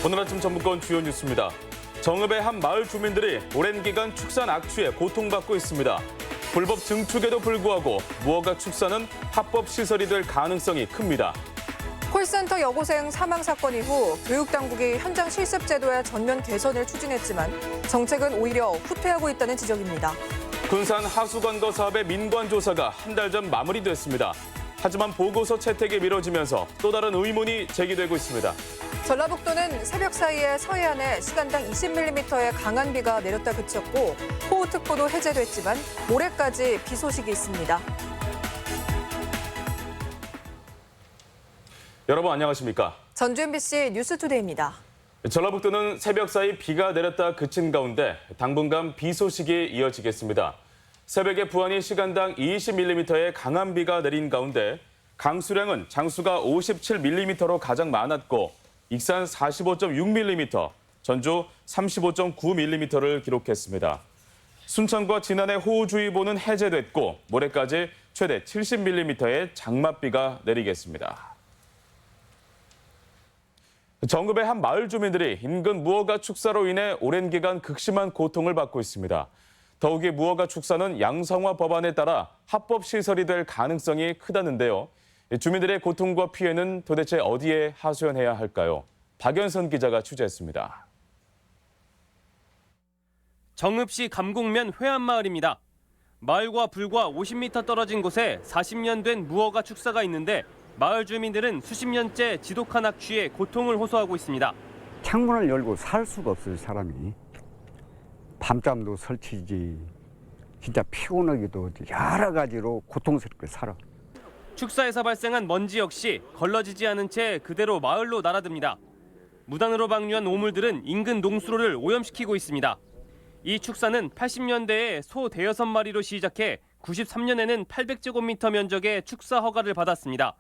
오늘 아침 전북권 주요 뉴스입니다. 정읍의 한 마을 주민들이 오랜 기간 축산 악취에 고통받고 있습니다. 불법 증축에도 불구하고 무허가 축사는 합법 시설이 될 가능성이 큽니다. 콜센터 여고생 사망 사건 이후 교육당국이 현장 실습 제도의 전면 개선을 추진했지만 정책은 오히려 후퇴하고 있다는 지적입니다. 군산 하수관거 사업의 민관 조사가 한 달 전 마무리됐습니다. 하지만 보고서 채택이 미뤄지면서 또 다른 의문이 제기되고 있습니다. 전라북도는 새벽 사이에 서해안에 시간당 20mm의 강한 비가 내렸다 그쳤고 호우특보도 해제됐지만 모레까지 비 소식이 있습니다. 여러분 안녕하십니까? 전주 MBC 뉴스투데이입니다. 전라북도는 새벽 사이 비가 내렸다 그친 가운데 당분간 비 소식이 이어지겠습니다. 새벽에 부안이 시간당 20mm의 강한 비가 내린 가운데 강수량은 장수가 57mm로 가장 많았고 익산 45.6mm, 전주 35.9mm를 기록했습니다. 순천과 진안의 호우주의보는 해제됐고 모레까지 최대 70mm의 장맛비가 내리겠습니다. 정읍의 한 마을 주민들이 인근 무허가 축사로 인해 오랜 기간 극심한 고통을 받고 있습니다. 더욱이 무허가 축사는 양성화 법안에 따라 합법 시설이 될 가능성이 크다는데요. 주민들의 고통과 피해는 도대체 어디에 하소연해야 할까요? 박연선 기자가 취재했습니다. 정읍시 감곡면 회안마을입니다. 마을과 불과 50m 떨어진 곳에 40년 된 무허가 축사가 있는데 마을 주민들은 수십 년째 지독한 악취에 고통을 호소하고 있습니다. 창문을 열고 살 수가 없어요, 사람이. 밤잠도 설치지. 진짜 피곤하기도 여러 가지로 고통스럽게 살아. 축사에서 발생한 먼지 역시 걸러지지 않은 채 그대로 마을로 날아듭니다. 무단으로 방류한 오물들은 인근 농수로를 오염시키고 있습니다. 이 축사는 80년대에 소 대여섯 마리로 시작해 93년에는 800제곱미터 면적의 축사 허가를 받았습니다.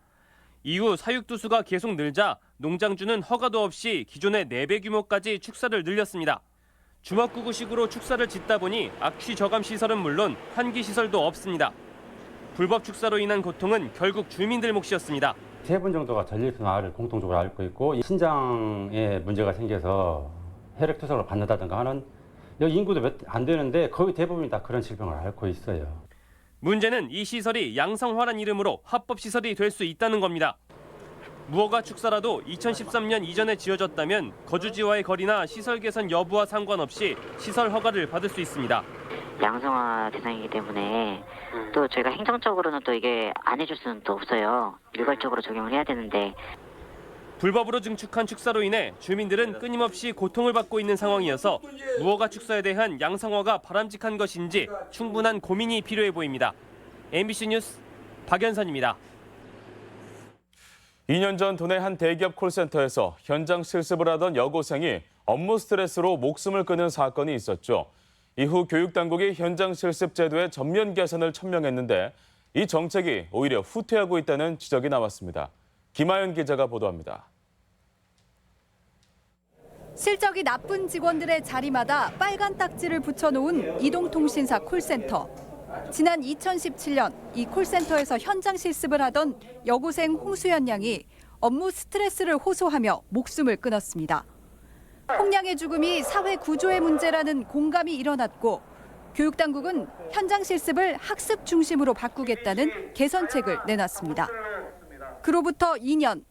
이후 사육두수가 계속 늘자 농장주는 허가도 없이 기존의 4배 규모까지 축사를 늘렸습니다. 주먹구구식으로 축사를 짓다 보니 악취 저감 시설은 물론 환기 시설도 없습니다. 불법 축사로 인한 고통은 결국 주민들 몫이었습니다. 3분 정도가 전립선 암을 공통적으로 앓고 있고 신장에 문제가 생겨서 혈액투석을 받는다든가 하는 여기 인구도 몇 안 되는데 거의 대부분이 다 그런 질병을 앓고 있어요. 문제는 이 시설이 양성화란 이름으로 합법 시설이 될 수 있다는 겁니다. 무허가 축사라도 2013년 이전에 지어졌다면 거주지와의 거리나 시설 개선 여부와 상관없이 시설 허가를 받을 수 있습니다. 양성화 대상이기 때문에 또 저희가 행정적으로는 또 이게 안 해줄 수는 또 없어요. 일괄적으로 적용을 해야 되는데. 불법으로 증축한 축사로 인해 주민들은 끊임없이 고통을 받고 있는 상황이어서 무허가 축사에 대한 양성화가 바람직한 것인지 충분한 고민이 필요해 보입니다. MBC 뉴스 박연선입니다. 2년 전 도내 한 대기업 콜센터에서 현장 실습을 하던 여고생이 업무 스트레스로 목숨을 끊은 사건이 있었죠. 이후 교육당국이 현장 실습 제도의 전면 개선을 천명했는데 이 정책이 오히려 후퇴하고 있다는 지적이 나왔습니다. 김하연 기자가 보도합니다. 실적이 나쁜 직원들의 자리마다 빨간 딱지를 붙여놓은 이동통신사 콜센터. 지난 2017년 이 콜센터에서 현장 실습을 하던 여고생 홍수연 양이 업무 스트레스를 호소하며 목숨을 끊었습니다. 홍 양의 죽음이 사회 구조의 문제라는 공감이 일어났고 교육당국은 현장 실습을 학습 중심으로 바꾸겠다는 개선책을 내놨습니다. 그로부터 2년.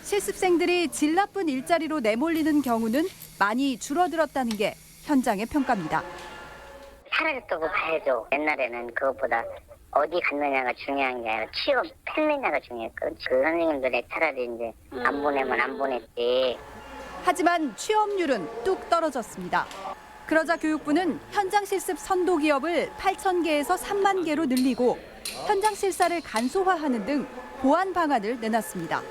실습생들이 질 나쁜 일자리로 내몰리는 경우는 많이 줄어들었다는 게 현장의 평가입니다. 사라졌다고 봐야죠. 옛날에는 그것보다 어디 갔느냐가 중요한 게 아니라 취업 했느냐가 중요했거든요. 그 선생님들이 차라리 이제 안 보내면 안 보냈지. 하지만 취업률은 뚝 떨어졌습니다. 그러자 교육부는 현장 실습 선도 기업을 8,000개에서 3만 개로 늘리고 현장 실사를 간소화하는 등 보완 방안을 내놨습니다.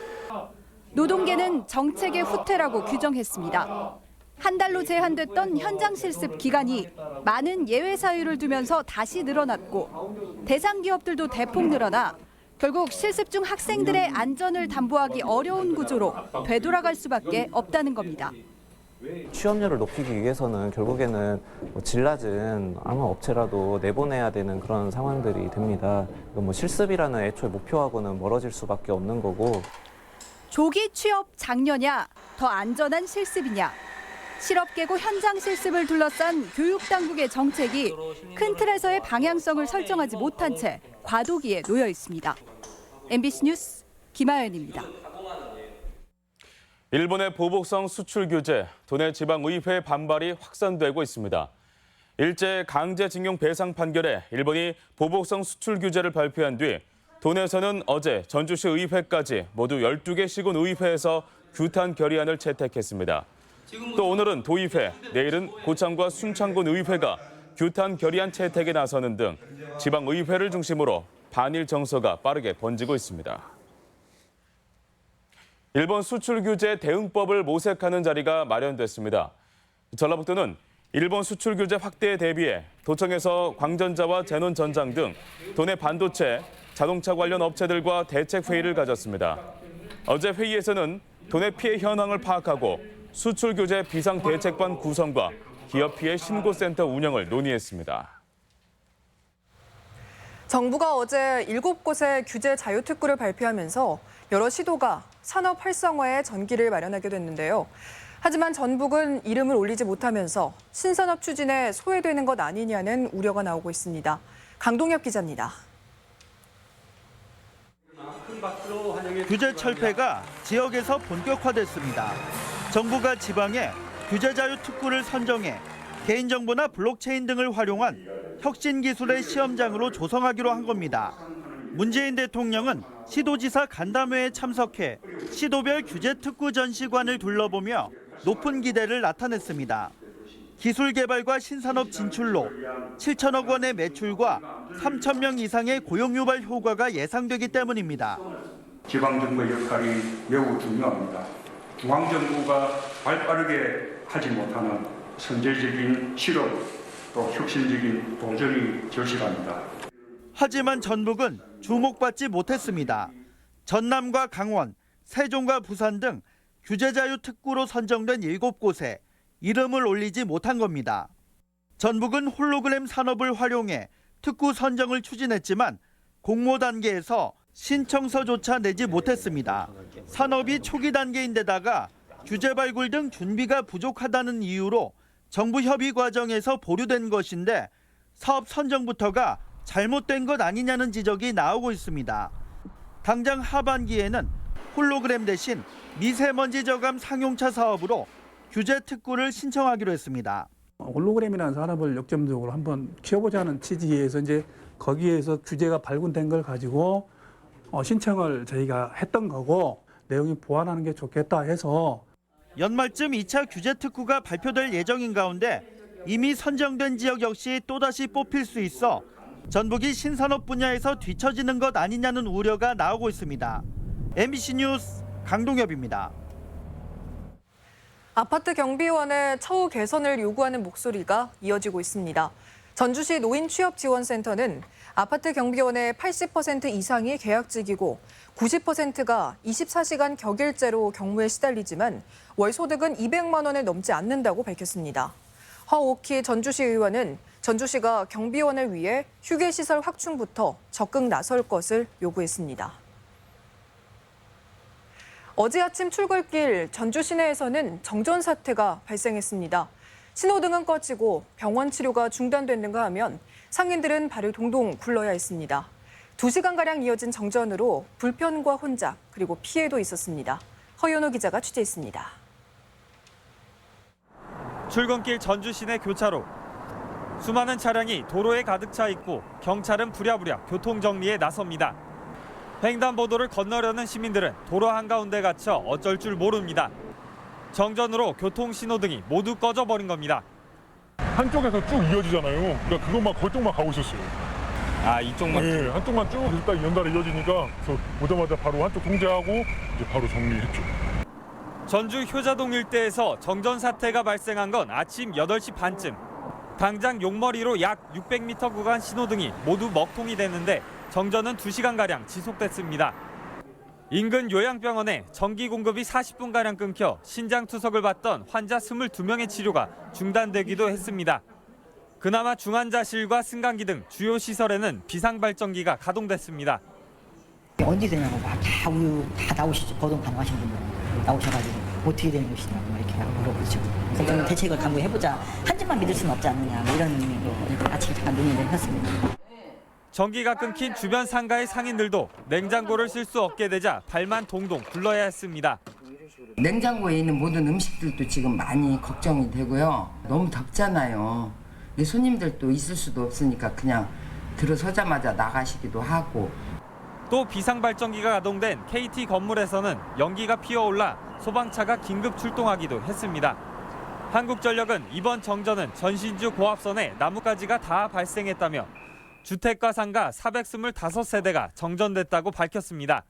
노동계는 정책의 후퇴라고 규정했습니다. 한 달로 제한됐던 현장 실습 기간이 많은 예외 사유를 두면서 다시 늘어났고 대상 기업들도 대폭 늘어나 결국 실습 중 학생들의 안전을 담보하기 어려운 구조로 되돌아갈 수밖에 없다는 겁니다. 취업률을 높이기 위해서는 결국에는 질 낮은 아무 업체라도 내보내야 되는 그런 상황들이 됩니다. 실습이라는 애초에 목표하고는 멀어질 수밖에 없는 거고. 조기 취업 장려냐, 더 안전한 실습이냐. 실업 계고 현장 실습을 둘러싼 교육 당국의 정책이 큰 틀에서의 방향성을 설정하지 못한 채 과도기에 놓여 있습니다. MBC 뉴스 김하연입니다. 일본의 보복성 수출 규제, 도내 지방의회 반발이 확산되고 있습니다. 일제 강제징용 배상 판결에 일본이 보복성 수출 규제를 발표한 뒤 도내에서는 어제 전주시 의회까지 모두 12개 시군 의회에서 규탄 결의안을 채택했습니다. 또 오늘은 도의회, 내일은 고창과 순창군 의회가 규탄 결의안 채택에 나서는 등 지방의회를 중심으로 반일 정서가 빠르게 번지고 있습니다. 일본 수출 규제 대응법을 모색하는 자리가 마련됐습니다. 전라북도는 일본 수출 규제 확대에 대비해 도청에서 광전자와 제논 전장 등 도내 반도체, 자동차 관련 업체들과 대책 회의를 가졌습니다. 어제 회의에서는 도내 피해 현황을 파악하고 수출 규제 비상 대책반 구성과 기업 피해 신고센터 운영을 논의했습니다. 정부가 어제 7곳의 규제 자유특구를 발표하면서 여러 시도가 산업 활성화에 전기를 마련하게 됐는데요. 하지만 전북은 이름을 올리지 못하면서 신산업 추진에 소외되는 것 아니냐는 우려가 나오고 있습니다. 강동엽 기자입니다. 규제 철폐가 지역에서 본격화됐습니다. 정부가 지방에 규제 자유 특구를 선정해 개인정보나 블록체인 등을 활용한 혁신 기술의 시험장으로 조성하기로 한 겁니다. 문재인 대통령은 시도지사 간담회에 참석해 시도별 규제 특구 전시관을 둘러보며 높은 기대를 나타냈습니다. 기술 개발과 신산업 진출로 7천억 원의 매출과 3천 명 이상의 고용 유발 효과가 예상되기 때문입니다. 지방정부의 역할이 매우 중요합니다. 중앙정부가 발빠르게 하지 못하는 선제적인 실험 또 혁신적인 도전이 절실합니다. 하지만 전북은 주목받지 못했습니다. 전남과 강원, 세종과 부산 등 규제 자유 특구로 선정된 7곳에 이름을 올리지 못한 겁니다. 전북은 홀로그램 산업을 활용해 특구 선정을 추진했지만 공모 단계에서 신청서조차 내지 못했습니다. 산업이 초기 단계인데다가 규제 발굴 등 준비가 부족하다는 이유로 정부 협의 과정에서 보류된 것인데 사업 선정부터가 잘못된 것 아니냐는 지적이 나오고 있습니다. 당장 하반기에는 홀로그램 대신 미세먼지 저감 상용차 사업으로 규제 특구를 신청하기로 했습니다. 홀로그램이라는 산업을 역점적으로 한번 키워보자는 취지에서 이제 거기에서 규제가 발굴된 걸 가지고 신청을 저희가 했던 거고 내용이 보완하는 게 좋겠다 해서 연말쯤 2차 규제 특구가 발표될 예정인 가운데 이미 선정된 지역 역시 또다시 뽑힐 수 있어 전북이 신산업 분야에서 뒤처지는 것 아니냐는 우려가 나오고 있습니다. MBC 뉴스 강동엽입니다. 아파트 경비원의 처우 개선을 요구하는 목소리가 이어지고 있습니다. 전주시 노인취업지원센터는 아파트 경비원의 80% 이상이 계약직이고 90%가 24시간 격일제로 경무에 시달리지만 월 소득은 200만 원을 넘지 않는다고 밝혔습니다. 허오키 전주시 의원은 전주시가 경비원을 위해 휴게시설 확충부터 적극 나설 것을 요구했습니다. 어제 아침 출근길 전주 시내에서는 정전 사태가 발생했습니다. 신호등은 꺼지고 병원 치료가 중단됐는가 하면 상인들은 발을 동동 굴러야 했습니다. 2시간가량 이어진 정전으로 불편과 혼잡 그리고 피해도 있었습니다. 허연호 기자가 취재했습니다. 출근길 전주 시내 교차로. 수많은 차량이 도로에 가득 차 있고 경찰은 부랴부랴 교통 정리에 나섭니다. 횡단보도를 건너려는 시민들은 도로 한가운데 갇혀 어쩔 줄 모릅니다. 정전으로 교통 신호등이 모두 꺼져버린 겁니다. 한쪽에서 쭉 이어지잖아요. 그러니까 그것만 그쪽만 가고 있었어요. 아, 이쪽만? 네, 한쪽만 쭉 딱 연달아 이어지니까 그래서 오자마자 바로 한쪽 통제하고 이제 바로 정리했죠. 전주 효자동 일대에서 정전 사태가 발생한 건 아침 8시 반쯤. 당장 용머리로 약 600m 구간 신호등이 모두 먹통이 됐는데 정전은 2시간가량 지속됐습니다. 인근 요양병원에 전기 공급이 40분가량 끊겨 신장투석을 받던 환자 22명의 치료가 중단되기도 했습니다. 그나마 중환자실과 승강기 등 주요 시설에는 비상발전기가 가동됐습니다. 언제 되냐고 막 다 우유 다 나오시죠. 거동 가능하신 분들 나오셔가지고 어떻게 되는 것이냐고 막 이렇게 물어보죠. 그래서 저는 대책을 강구해보자. 한 집만 믿을 수는 없지 않느냐 뭐 이런 의미로 같이 잠깐 논의를 했습니다. 전기가 끊긴 주변 상가의 상인들도 냉장고를 쓸 수 없게 되자 발만 동동 굴러야 했습니다. 냉장고에 있는 모든 음식들도 지금 많이 걱정이 되고요. 너무 덥잖아요. 손님들도 있을 수도 없으니까 그냥 들어서자마자 나가시기도 하고. 또 비상발전기가 가동된 KT 건물에서는 연기가 피어올라 소방차가 긴급 출동하기도 했습니다. 한국전력은 이번 정전은 전신주 고압선에 나뭇가지가 다 발생했다며 주택과 상가 425세대가 정전됐다고 밝혔습니다.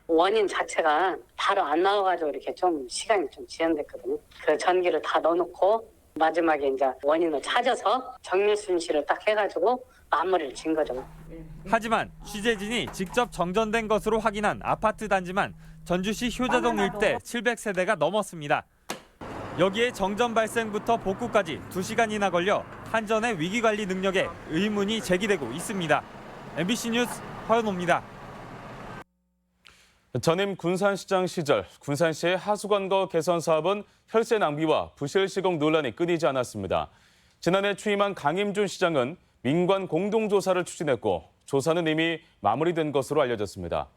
원인 자체가 바로 안 나와가지고 이렇게 좀 시간이 좀 지연됐거든요. 그 전기를 다 넣어놓고 마지막에 이제 원인을 찾아서 정밀 순시를 딱 해가지고 마무리를 진 거죠. 하지만 취재진이 직접 정전된 것으로 확인한 아파트 단지만 전주시 효자동 일대 700세대가 넘었습니다. 여기에 정전 발생부터 복구까지 2시간이나 걸려 한전의 위기관리 능력에 의문이 제기되고 있습니다. MBC 뉴스 허연호입니다. 전임 군산시장 시절 군산시의 하수관거 개선 사업은 혈세 낭비와 부실 시공 논란이 끊이지 않았습니다. 지난해 취임한 강임준 시장은 민관 공동조사를 추진했고 조사는 이미 마무리된 것으로 알려졌습니다.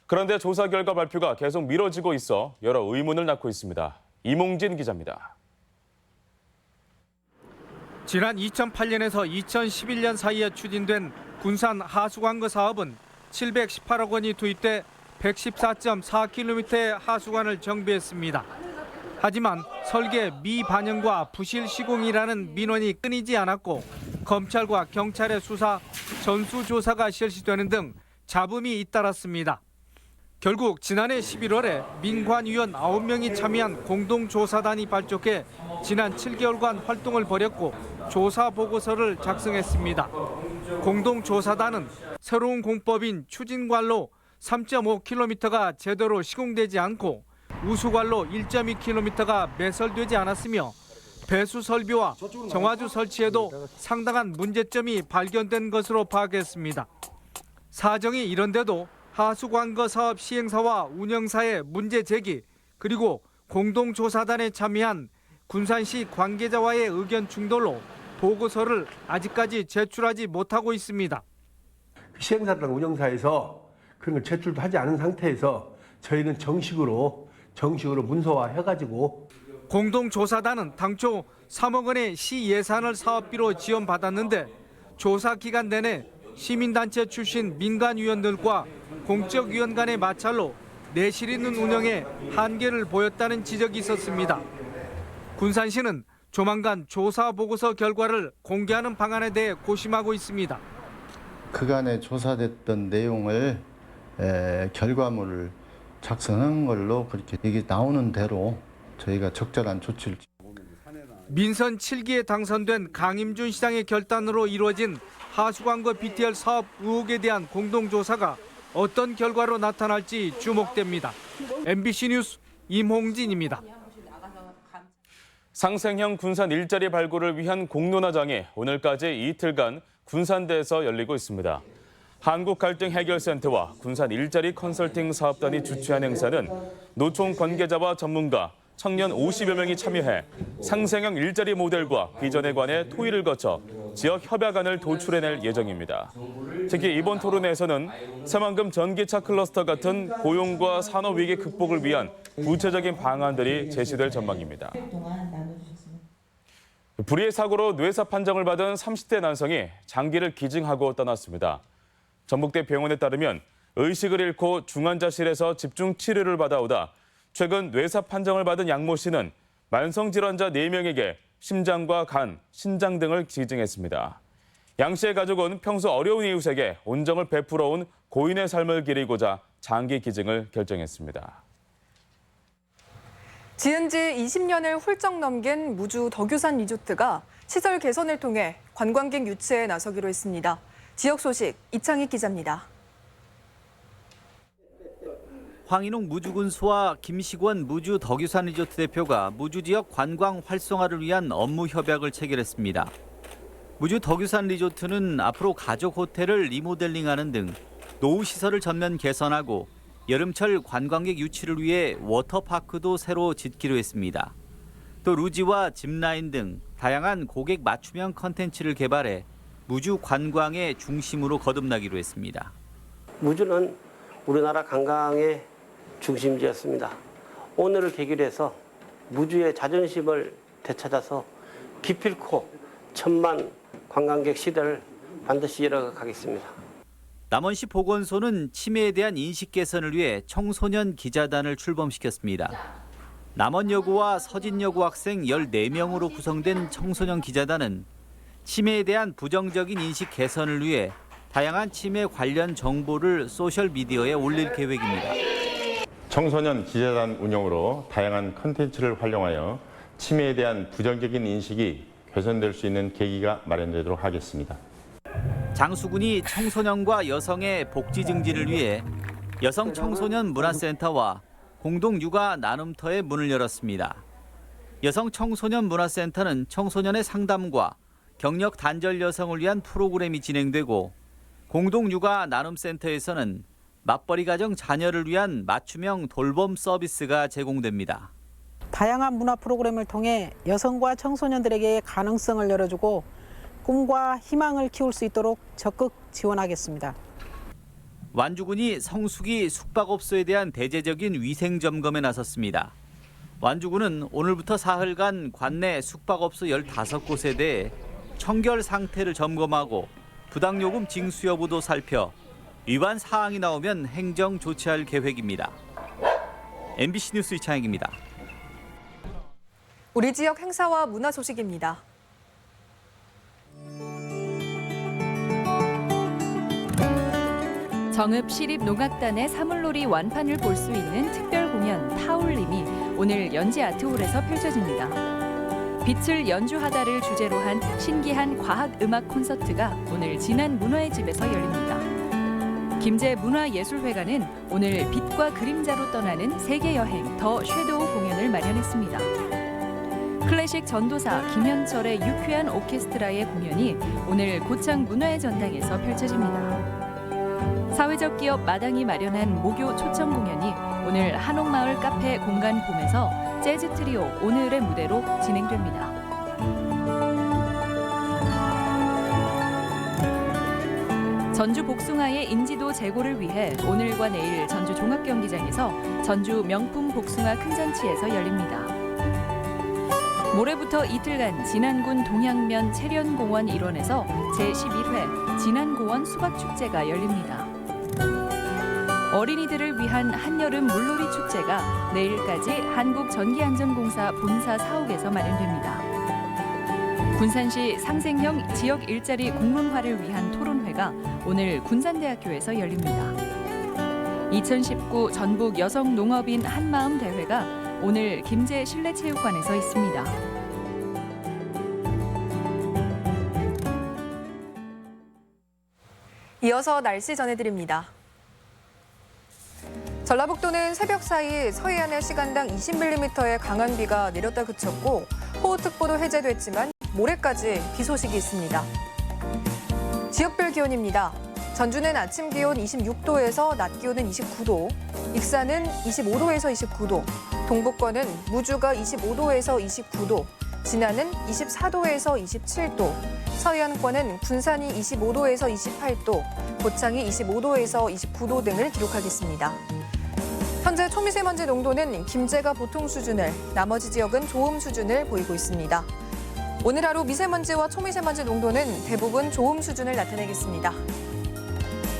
그런데 조사 결과 발표가 계속 미뤄지고 있어 여러 의문을 낳고 있습니다. 이몽진 기자입니다. 지난 2008년에서 2011년 사이에 추진된 군산 하수관거 사업은 718억 원이 투입돼 114.4km의 하수관을 정비했습니다. 하지만 설계 미반영과 부실 시공이라는 민원이 끊이지 않았고 검찰과 경찰의 수사, 전수조사가 실시되는 등 잡음이 잇따랐습니다. 결국 지난해 11월에 민관위원 9명이 참여한 공동조사단이 발족해 지난 7개월간 활동을 벌였고 조사 보고서를 작성했습니다. 공동조사단은 새로운 공법인 추진관로 3.5km가 제대로 시공되지 않고 우수관로 1.2km가 매설되지 않았으며 배수 설비와 정화조 설치에도 상당한 문제점이 발견된 것으로 파악했습니다. 사정이 이런데도 하수관거 사업 시행사와 운영사의 문제 제기 그리고 공동조사단에 참여한 군산시 관계자와의 의견 충돌로 보고서를 아직까지 제출하지 못하고 있습니다. 시행사랑 운영사에서 그런 걸 제출도 하지 않은 상태에서 저희는 정식으로 문서화해가지고 공동조사단은 당초 3억 원의 시 예산을 사업비로 지원받았는데 조사 기간 내내 시민단체 출신 민간위원들과 공적위원 간의 마찰로 내실 있는 운영에 한계를 보였다는 지적이 있었습니다. 군산시는 조만간 조사 보고서 결과를 공개하는 방안에 대해 고심하고 있습니다. 그간에 조사됐던 내용을 결과물을 작성한 걸로 그렇게 이게 나오는 대로 저희가 적절한 조치를 민선 7기에 당선된 강임준 시장의 결단으로 이루어진 하수관거 BTR 사업 의혹에 대한 공동조사가 어떤 결과로 나타날지 주목됩니다. MBC 뉴스 임홍진입니다. 상생형 군산 일자리 발굴을 위한 공론화장이 오늘까지 이틀간 군산대에서 열리고 있습니다. 한국갈등해결센터와 군산 일자리 컨설팅 사업단이 주최한 행사는 노총 관계자와 전문가, 청년 50여 명이 참여해 상생형 일자리 모델과 비전에 관해 토의를 거쳐 지역 협약안을 도출해낼 예정입니다. 특히 이번 토론회에서는 새만금 전기차 클러스터 같은 고용과 산업위기 극복을 위한 구체적인 방안들이 제시될 전망입니다. 불의의 사고로 뇌사 판정을 받은 30대 남성이 장기를 기증하고 떠났습니다. 전북대 병원에 따르면 의식을 잃고 중환자실에서 집중 치료를 받아오다 최근 뇌사 판정을 받은 양모 씨는 만성질환자 4명에게 심장과 간, 신장 등을 기증했습니다. 양 씨의 가족은 평소 어려운 이웃에게 온정을 베풀어온 고인의 삶을 기리고자 장기 기증을 결정했습니다. 지은 지 20년을 훌쩍 넘긴 무주 덕유산 리조트가 시설 개선을 통해 관광객 유치에 나서기로 했습니다. 지역 소식 이창희 기자입니다. 황인웅 무주군수와 김식원 무주 덕유산 리조트 대표가 무주 지역 관광 활성화를 위한 업무 협약을 체결했습니다. 무주 덕유산 리조트는 앞으로 가족 호텔을 리모델링하는 등 노후 시설을 전면 개선하고 여름철 관광객 유치를 위해 워터파크도 새로 짓기로 했습니다. 또 루지와 짚라인 등 다양한 고객 맞춤형 컨텐츠를 개발해 무주 관광의 중심으로 거듭나기로 했습니다. 무주는 우리나라 관광의 중심지였습니다. 오늘을 계기로 해서 무주의 자존심을 되찾아서 기필코 1000만 관광객 시대를 반드시 이뤄가겠습니다. 남원시 보건소는 치매에 대한 인식 개선을 위해 청소년 기자단을 출범시켰습니다. 남원여고와 서진여고 학생 14명으로 구성된 청소년 기자단은 치매에 대한 부정적인 인식 개선을 위해 다양한 치매 관련 정보를 소셜미디어에 올릴 계획입니다. 청소년 기자단 운영으로 다양한 컨텐츠를 활용하여 치매에 대한 부정적인 인식이 개선될 수 있는 계기가 마련되도록 하겠습니다. 장수군이 청소년과 여성의 복지 증진을 위해 여성 청소년 문화센터와 공동 육아 나눔터의 문을 열었습니다. 여성 청소년 문화센터는 청소년의 상담과 경력 단절 여성을 위한 프로그램이 진행되고 공동 육아 나눔센터에서는 맞벌이 가정 자녀를 위한 맞춤형 돌봄 서비스가 제공됩니다. 다양한 문화 프로그램을 통해 여성과 청소년들에게 가능성을 열어주고 꿈과 희망을 키울 수 있도록 적극 지원하겠습니다. 완주군이 성수기 숙박업소에 대한 대대적인 위생 점검에 나섰습니다. 완주군은 오늘부터 사흘간 관내 숙박업소 15곳에 대해 청결 상태를 점검하고 부당요금 징수 여부도 살펴 위반 사항이 나오면 행정 조치할 계획입니다. MBC 뉴스 이창익입니다. 우리 지역 행사와 문화 소식입니다. 정읍 시립농악단의 사물놀이 완판을 볼 수 있는 특별 공연 타올림이 오늘 연지 아트홀에서 펼쳐집니다. 빛을 연주하다를 주제로 한 신기한 과학 음악 콘서트가 오늘 진안 문화의 집에서 열립니다. 김제 문화예술회관은 오늘 빛과 그림자로 떠나는 세계 여행 더 섀도우 공연을 마련했습니다. 클래식 전도사 김현철의 유쾌한 오케스트라의 공연이 오늘 고창 문화의 전당에서 펼쳐집니다. 사회적 기업 마당이 마련한 목요 초청 공연이 오늘 한옥마을 카페 공간 봄에서 재즈 트리오 오늘의 무대로 진행됩니다. 전주 복숭아의 인지도 제고를 위해 오늘과 내일 전주 종합경기장에서 전주 명품 복숭아 큰잔치에서 열립니다. 모레부터 이틀간 진안군 동양면 체련공원 일원에서 제11회 진안공원 수박축제가 열립니다. 어린이들을 위한 한여름 물놀이 축제가 내일까지 한국전기안전공사 본사 사옥에서 마련됩니다. 군산시 상생형 지역 일자리 공론화를 위한 토론회가 오늘 군산대학교에서 열립니다. 2019 전국 여성 농업인 한마음 대회가 오늘 김제 실내체육관에서 있습니다. 이어서 날씨 전해드립니다. 전라북도는 새벽 사이 서해안에 시간당 20mm의 강한 비가 내렸다 그쳤고 호우특보도 해제됐지만 모레까지 비 소식이 있습니다. 지역별 기온입니다. 전주는 아침 기온 26도에서 낮 기온은 29도, 익산은 25도에서 29도, 동북권은 무주가 25도에서 29도, 진안은 24도에서 27도, 서해안권은 군산이 25도에서 28도, 고창이 25도에서 29도 등을 기록하겠습니다. 현재 초미세먼지 농도는 김제가 보통 수준을, 나머지 지역은 좋음 수준을 보이고 있습니다. 오늘 하루 미세먼지와 초미세먼지 농도는 대부분 좋음 수준을 나타내겠습니다.